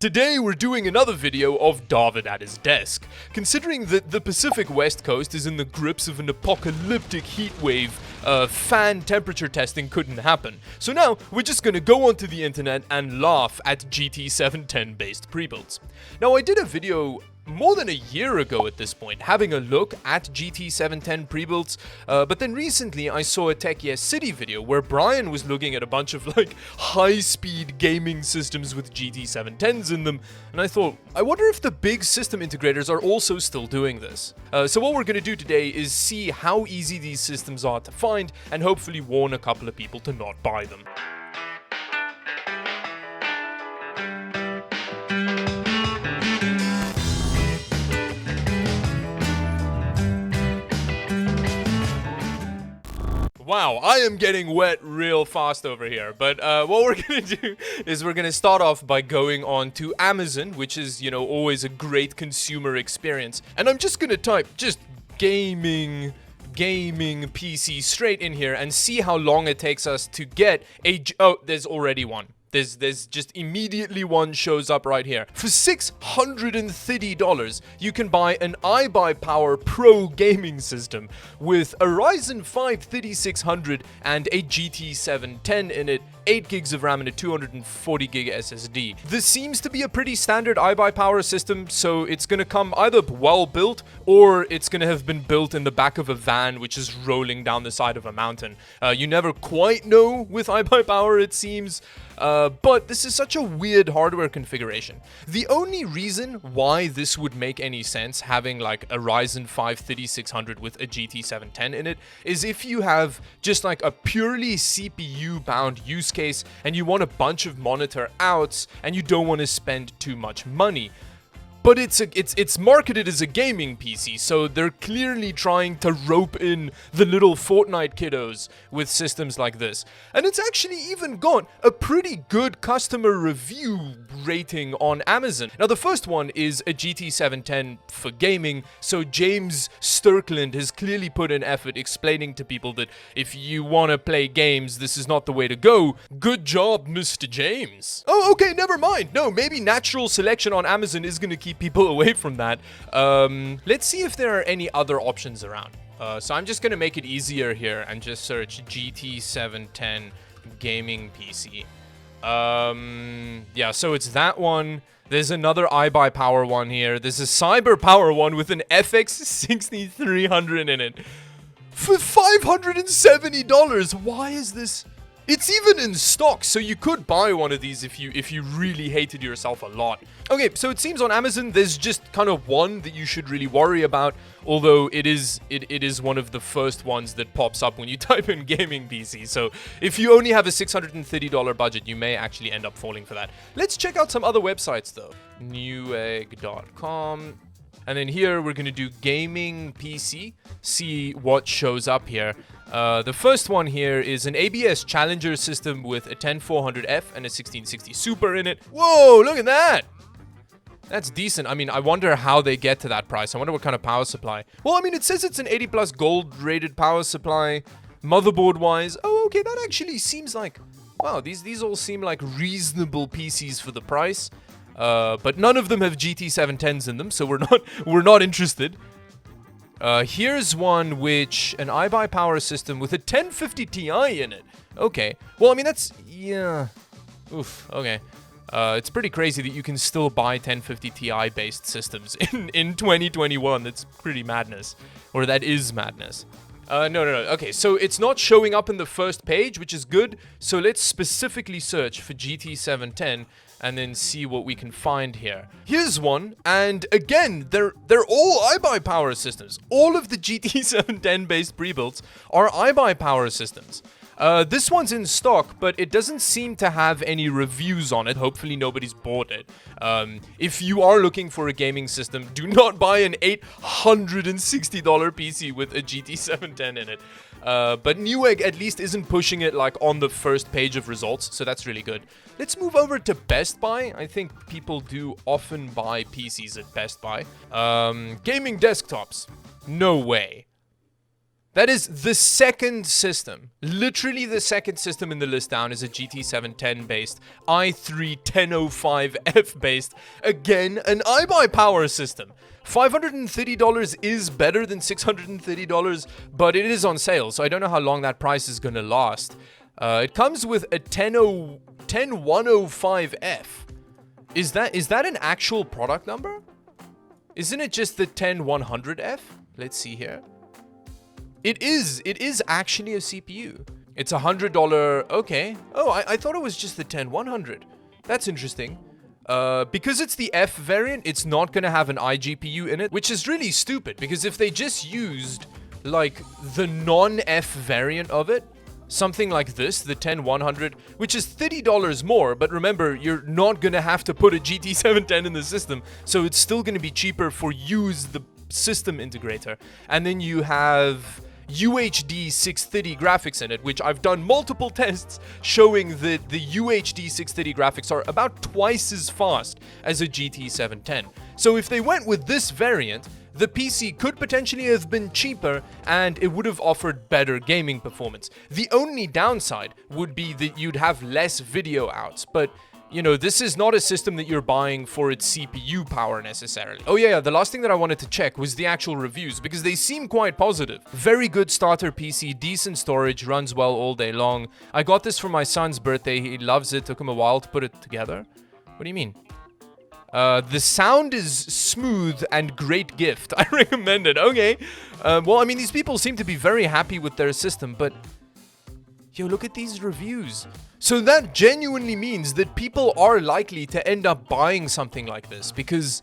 Today we're doing another video of Dawid at his desk. Considering that the Pacific West Coast is in the grips of an apocalyptic heat wave, fan temperature testing couldn't happen. So now we're just gonna go onto the internet and laugh at GT 710 based pre-builds. Now I did a video more than a year ago at this point, having a look at GT 710 pre-builds, but then recently I saw a Tech Yes City video where Brian was looking at a bunch of like high-speed gaming systems with GT 710s in them, and I thought, I wonder if the big system integrators are also still doing this. So what we're going to do today is see how easy these systems are to find, and hopefully warn a couple of people to not buy them. Wow, I am getting wet real fast over here, but what we're gonna do is we're gonna start off by going on to Amazon, which is, you know, always a great consumer experience, and I'm just gonna type just gaming PC straight in here and see how long it takes us to get a, oh, there's already one. There's just immediately one shows up right here. For $630, you can buy an iBuyPower Pro gaming system with a Ryzen 5 3600 and a GT 710 in it, 8 gigs of RAM and a 240 gig SSD. This seems to be a pretty standard iBuyPower system, so it's gonna come either well built or it's gonna have been built in the back of a van which is rolling down the side of a mountain. You never quite know with iBuyPower, it seems. But this is such a weird hardware configuration. The only reason why this would make any sense, having like a Ryzen 5 3600 with a GT 710 in it, is if you have just like a purely CPU bound use case and you want a bunch of monitor outs and you don't want to spend too much money. But it's marketed as a gaming PC, so they're clearly trying to rope in the little Fortnite kiddos with systems like this. And it's actually even got a pretty good customer review rating on Amazon. Now the first one is a GT 710 for gaming, so James Sterkland has clearly put in effort explaining to people that if you want to play games, this is not the way to go. Good job, Mr. James. Oh, okay, never mind. No, maybe natural selection on Amazon is going to keep people away from that. Let's see if there are any other options around. So I'm just gonna make it easier here and just search GT 710 gaming PC. Yeah, so it's that one. There's another iBuyPower one here. There's a CyberPower one with an FX 6300 in it for $570. Why is this? It's even in stock, so you could buy one of these if you really hated yourself a lot. Okay, so it seems on Amazon there's just kind of one that you should really worry about, although it is one of the first ones that pops up when you type in gaming PC. So if you only have a $630 budget, you may actually end up falling for that. Let's check out some other websites though. Newegg.com. And then here we're going to do gaming PC, see what shows up here. The first one here is an ABS Challenger system with a 10400F and a 1660 Super in it. Whoa, look at that! That's decent. I mean, I wonder how they get to that price. I wonder what kind of power supply. Well, I mean, it says it's an 80 plus gold rated power supply, motherboard wise. Oh, okay, that actually seems like, wow, these all seem like reasonable PCs for the price. But none of them have GT 710s in them, so we're not interested. Here's one which an iBuyPower system with a 1050 Ti in it. Okay. Well, I mean that's, yeah. Oof. Okay. It's pretty crazy that you can still buy 1050 Ti based systems in 2021. That's pretty madness, or that is madness. No. Okay, so it's not showing up in the first page, which is good. So let's specifically search for GT 710 and then see what we can find here. Here's one, and again, they're all iBuyPower systems. All of the GT 710 based pre-builds are iBuyPower systems. This one's in stock, but it doesn't seem to have any reviews on it. Hopefully nobody's bought it. If you are looking for a gaming system, do not buy an $860 PC with a GT 710 in it. But Newegg at least isn't pushing it like on the first page of results, so that's really good. Let's move over to Best Buy. I think people do often buy PCs at Best Buy. Gaming desktops. No way. That is the second system. Literally the second system in the list down is a GT 710 based, i3 1005F based, again, an iBuyPower system. $530 is better than $630, but it is on sale, so I don't know how long that price is going to last. It comes with a 10105F. Is that an actual product number? Isn't it just the 10100F? Let's see here. It is actually a CPU. It's $100. Okay. Oh, I thought it was just the 10100. That's interesting. Because it's the F variant, it's not gonna have an iGPU in it, which is really stupid, because if they just used, like, the non-F variant of it, something like this, the 10100, which is $30 more, but remember, you're not gonna have to put a GT 710 in the system, so it's still gonna be cheaper for use the system integrator. And then you have UHD 630 graphics in it, which I've done multiple tests showing that the UHD 630 graphics are about twice as fast as a GT 710. So if they went with this variant, the PC could potentially have been cheaper and it would have offered better gaming performance. The only downside would be that you'd have less video outs, but you know, this is not a system that you're buying for its CPU power necessarily. Oh yeah, the last thing that I wanted to check was the actual reviews, because they seem quite positive. Very good starter PC, decent storage, runs well all day long. I got this for my son's birthday, he loves it, took him a while to put it together. What do you mean? The sound is smooth and great gift. I recommend it. Okay. Well, I mean, these people seem to be very happy with their system, but yo, look at these reviews. So that genuinely means that people are likely to end up buying something like this because,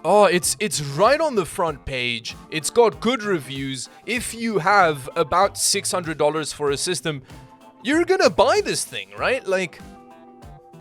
oh, it's right on the front page. It's got good reviews. If you have about $600 for a system, you're gonna buy this thing, right? Like,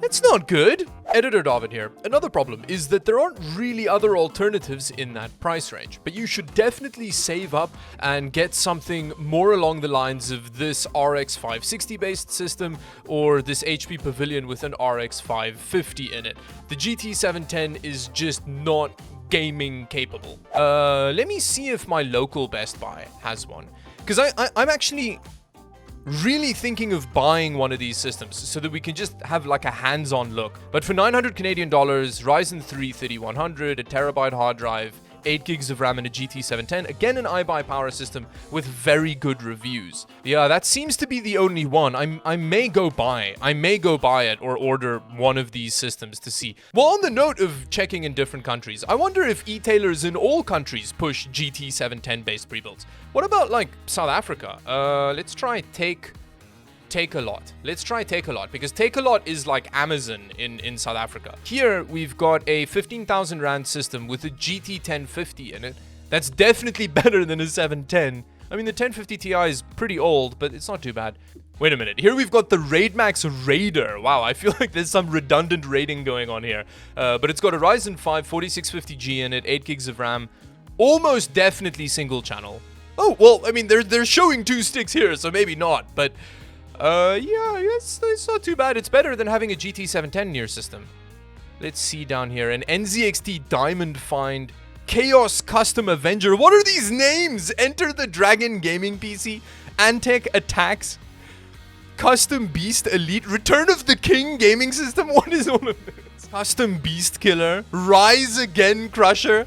that's not good. Editor Dawid here. Another problem is that there aren't really other alternatives in that price range, but you should definitely save up and get something more along the lines of this RX 560 based system or this HP Pavilion with an RX 550 in it. The GT 710 is just not gaming capable. Let me see if my local Best Buy has one, because I'm actually really thinking of buying one of these systems so that we can just have like a hands-on look. But for 900 Canadian dollars, Ryzen 3 3100, a terabyte hard drive, 8 gigs of RAM and a GT 710, again an iBuyPower system with very good reviews. Yeah, that seems to be the only one. I may go buy it or order one of these systems to see. Well, on the note of checking in different countries, I wonder if e-tailers in all countries push GT 710 based pre-builds. What about like South Africa? Let's try Take a Lot. Let's try Take a Lot, because Take a Lot is like Amazon in South Africa. Here we've got a 15,000 Rand system with a GT 1050 in it. That's definitely better than a 710. I mean, the 1050 Ti is pretty old, but it's not too bad. Wait a minute. Here we've got the RaidMax Raider. Wow, I feel like there's some redundant raiding going on here. But it's got a Ryzen 5 4650G in it, 8 gigs of RAM, almost definitely single channel. Oh, well, I mean, they're showing 2 sticks here, so maybe not, but yeah, it's not too bad. It's better than having a GT 710 in your system. Let's see down here. An NZXT Diamond Find, Chaos Custom Avenger. What are these names? Enter the Dragon Gaming PC, Antec Attacks, Custom Beast Elite, Return of the King Gaming System. What is all of this? Custom Beast Killer, Rise Again Crusher.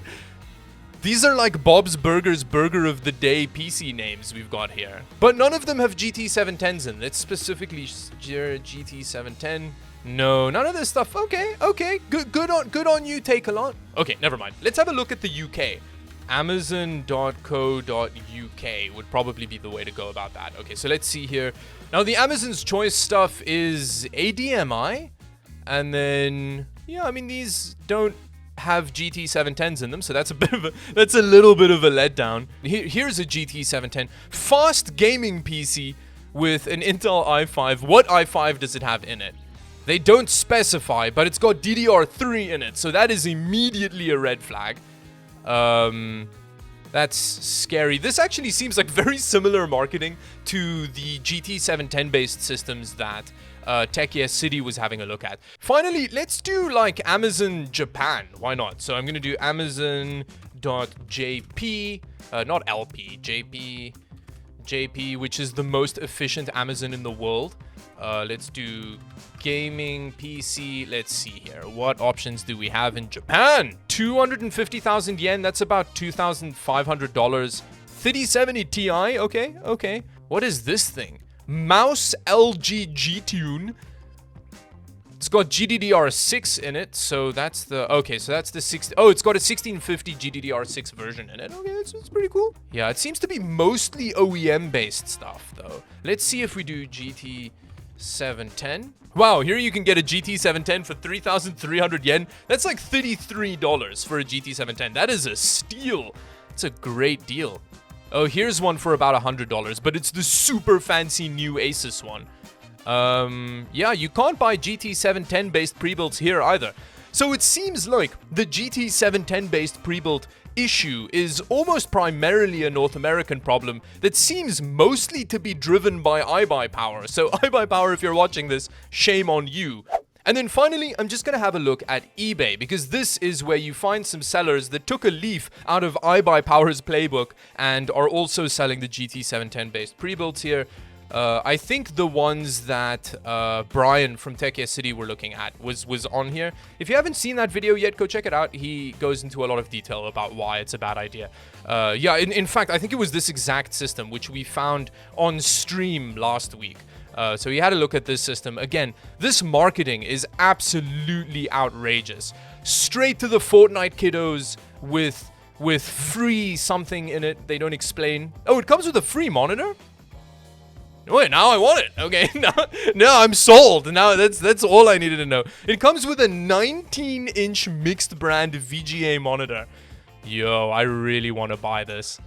These are like Bob's Burgers Burger of the Day PC names we've got here. But none of them have GT 710s in. It's specifically GT 710. No, none of this stuff. Okay. Good on you, Take a Lot. Okay, never mind. Let's have a look at the UK. Amazon.co.uk would probably be the way to go about that. Okay, so let's see here. Now, the Amazon's Choice stuff is ADMI. And then, yeah, I mean, these don't have GT 710s in them, so that's a little bit of a letdown. Here's a GT 710 fast gaming PC with an Intel i5. What i5 does it have in it? They don't specify, but it's got DDR3 in it, so that is immediately a red flag. That's scary. This actually seems like very similar marketing to the GT 710 based systems that Techies City was having a look at. Finally, let's do like Amazon Japan. Why not? So I'm going to do Amazon.jp, not LP, JP. JP, which is the most efficient Amazon in the world. Let's do gaming PC. Let's see here. What options do we have in Japan? 250,000 yen. That's about $2,500. 3070 Ti. Okay. What is this thing? Mouse LG G-Tune. It's got GDDR6 in it, so that's the... Okay, so that's the 60... Oh, it's got a 1650 GDDR6 version in it. Okay, it's pretty cool. Yeah, it seems to be mostly OEM-based stuff, though. Let's see if we do GT710. Wow, here you can get a GT710 for 3,300 yen. That's like $33 for a GT710. That is a steal. It's a great deal. Oh, here's one for about $100, but it's the super fancy new Asus one. Yeah, you can't buy GT710 based pre-builds here either. So it seems like the GT710 based pre-built issue is almost primarily a North American problem that seems mostly to be driven by iBuyPower. So iBuyPower, if you're watching this, shame on you. And then finally, I'm just going to have a look at eBay, because this is where you find some sellers that took a leaf out of iBuyPower's playbook and are also selling the GT710 based pre-builds here. I think the ones that Brian from Tech Yes City were looking at was on here. If you haven't seen that video yet, go check it out. He goes into a lot of detail about why it's a bad idea. Yeah, in fact, I think it was this exact system which we found on stream last week. So he had a look at this system. Again, this marketing is absolutely outrageous. Straight to the Fortnite kiddos with free something in it. They don't explain. Oh, it comes with a free monitor? Wait, now I want it. Okay, now I'm sold. Now that's all I needed to know. It comes with a 19-inch mixed brand VGA monitor. Yo, I really want to buy this.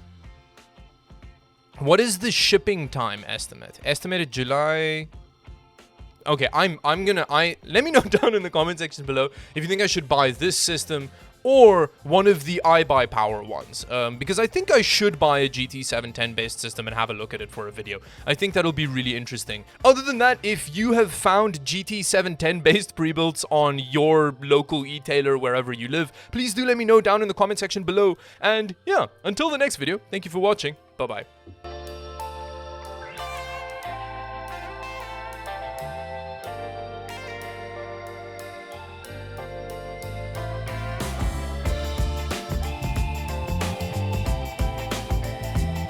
What is the shipping time estimate? Estimated July. Okay, let me know down in the comment section below if you think I should buy this system or one of the iBuyPower ones, because I think I should buy a GT710 based system and have a look at it for a video. I think that'll be really interesting. Other than that, if you have found GT710 based pre-builds on your local e-tailer wherever you live, please do let me know down in the comment section below. And yeah, until the next video, thank you for watching. Bye-bye.